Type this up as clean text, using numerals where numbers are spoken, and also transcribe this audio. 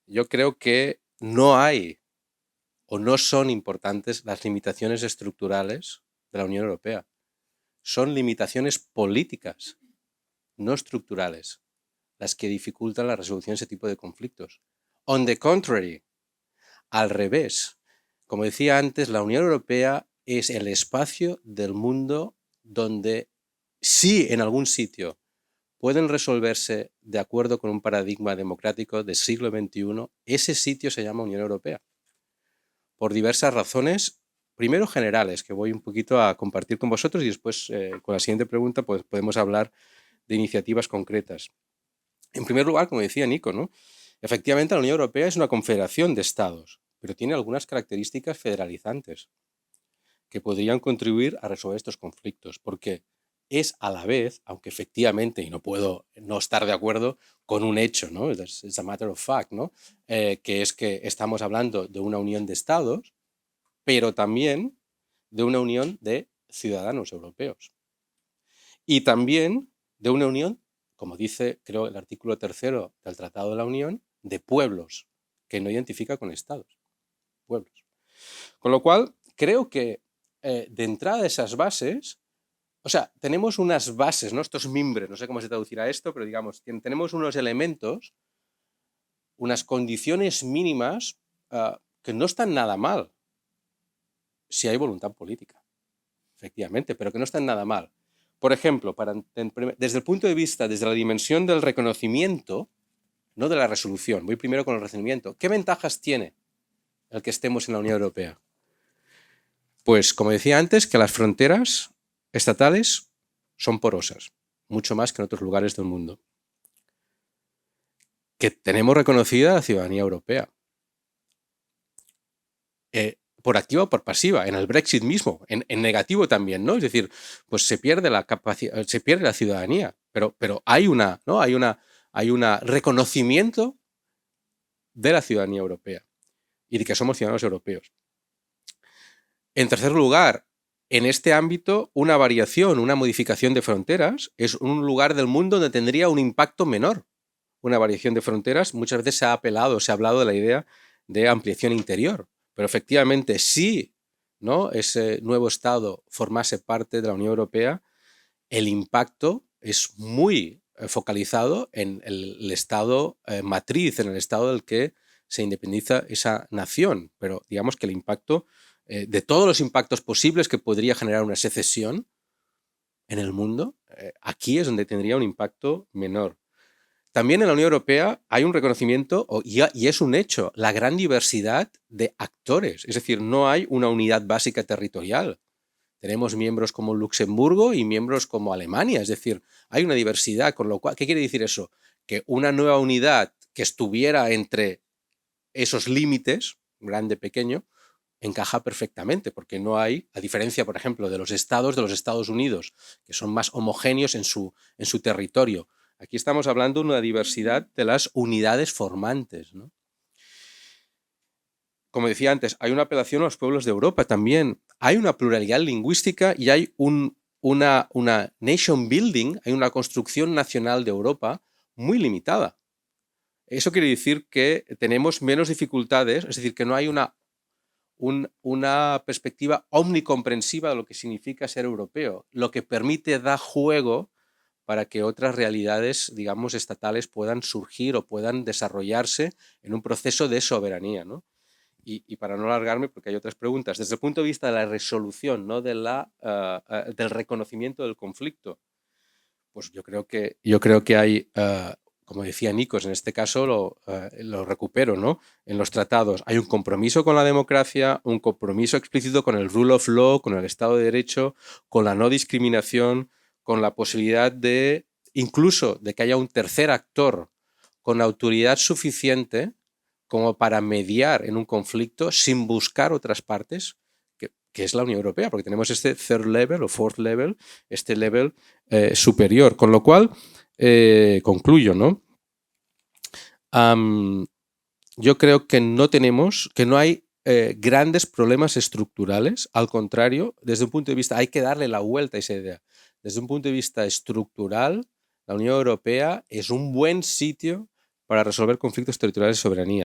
Yo creo que no hay o no son importantes las limitaciones estructurales de la Unión Europea. Son limitaciones políticas, no estructurales, las que dificultan la resolución de ese tipo de conflictos. On the contrary, al revés, como decía antes, la Unión Europea es el espacio del mundo donde sí en algún sitio pueden resolverse de acuerdo con un paradigma democrático del siglo XXI, ese sitio se llama Unión Europea. Por diversas razones, primero generales, que voy un poquito a compartir con vosotros y después con la siguiente pregunta pues, podemos hablar de iniciativas concretas. En primer lugar, como decía Nico, ¿no? Efectivamente la Unión Europea es una confederación de estados, pero tiene algunas características federalizantes que podrían contribuir a resolver estos conflictos, porque es a la vez, aunque efectivamente, y no puedo no estar de acuerdo con un hecho, ¿no? Es a matter of fact, ¿no? Que es que estamos hablando de una unión de estados, pero también de una unión de ciudadanos europeos. Y también de una unión, como dice, creo, el artículo 3 del Tratado de la Unión, de pueblos, que no identifica con estados, pueblos. Con lo cual, creo que de entrada de esas bases, o sea, tenemos unas bases, ¿no? Estos mimbres, no sé cómo se traducirá esto, pero digamos, tenemos unos elementos, unas condiciones mínimas que no están nada mal, si hay voluntad política, efectivamente, pero que no están nada mal. Por ejemplo, desde el punto de vista, desde la dimensión del reconocimiento, no de la resolución, voy primero con el reconocimiento. ¿Qué ventajas tiene el que estemos en la Unión Europea? Pues, como decía antes, que las fronteras estatales son porosas, mucho más que en otros lugares del mundo. Que tenemos reconocida la ciudadanía europea. Por activa o por pasiva, en el Brexit mismo, en negativo también, ¿no? Es decir, pues se pierde la capacidad, se pierde la ciudadanía, pero hay una, ¿no? Hay un reconocimiento de la ciudadanía europea y de que somos ciudadanos europeos. En tercer lugar, en este ámbito, una variación, una modificación de fronteras es un lugar del mundo donde tendría un impacto menor. Una variación de fronteras, muchas veces se ha apelado, se ha hablado de la idea de ampliación interior, pero efectivamente si, ¿no?, ese nuevo Estado formase parte de la Unión Europea, el impacto es muy focalizado en el Estado matriz, en el Estado del que se independiza esa nación, pero digamos que el impacto de todos los impactos posibles que podría generar una secesión en el mundo, aquí es donde tendría un impacto menor. También en la Unión Europea hay un reconocimiento, y es un hecho, la gran diversidad de actores. Es decir, no hay una unidad básica territorial. Tenemos miembros como Luxemburgo y miembros como Alemania. Es decir, hay una diversidad, con lo cual, ¿qué quiere decir eso? Que una nueva unidad que estuviera entre esos límites, grande, pequeño, encaja perfectamente, porque no hay, a diferencia, por ejemplo, de los Estados Unidos, que son más homogéneos en su territorio. Aquí estamos hablando de una diversidad de las unidades formantes, ¿no? Como decía antes, hay una apelación a los pueblos de Europa también. Hay una pluralidad lingüística y hay una nation building, hay una construcción nacional de Europa muy limitada. Eso quiere decir que tenemos menos dificultades, es decir, que no hay una perspectiva omnicomprensiva de lo que significa ser europeo, lo que permite dar juego para que otras realidades, digamos, estatales puedan surgir o puedan desarrollarse en un proceso de soberanía, ¿no? Y para no alargarme, porque hay otras preguntas, desde el punto de vista de la resolución, ¿no?, del reconocimiento del conflicto, pues yo creo que hay, como decía Nikos, en este caso lo recupero, ¿no? En los tratados hay un compromiso con la democracia, un compromiso explícito con el rule of law, con el Estado de Derecho, con la no discriminación, con la posibilidad de, incluso, de que haya un tercer actor con autoridad suficiente como para mediar en un conflicto sin buscar otras partes, que es la Unión Europea, porque tenemos este third level o fourth level, este level superior. Con lo cual, concluyo, ¿no? Yo creo que no hay grandes problemas estructurales, al contrario, desde un punto de vista, hay que darle la vuelta a esa idea. Desde un punto de vista estructural, la Unión Europea es un buen sitio para resolver conflictos territoriales de soberanía.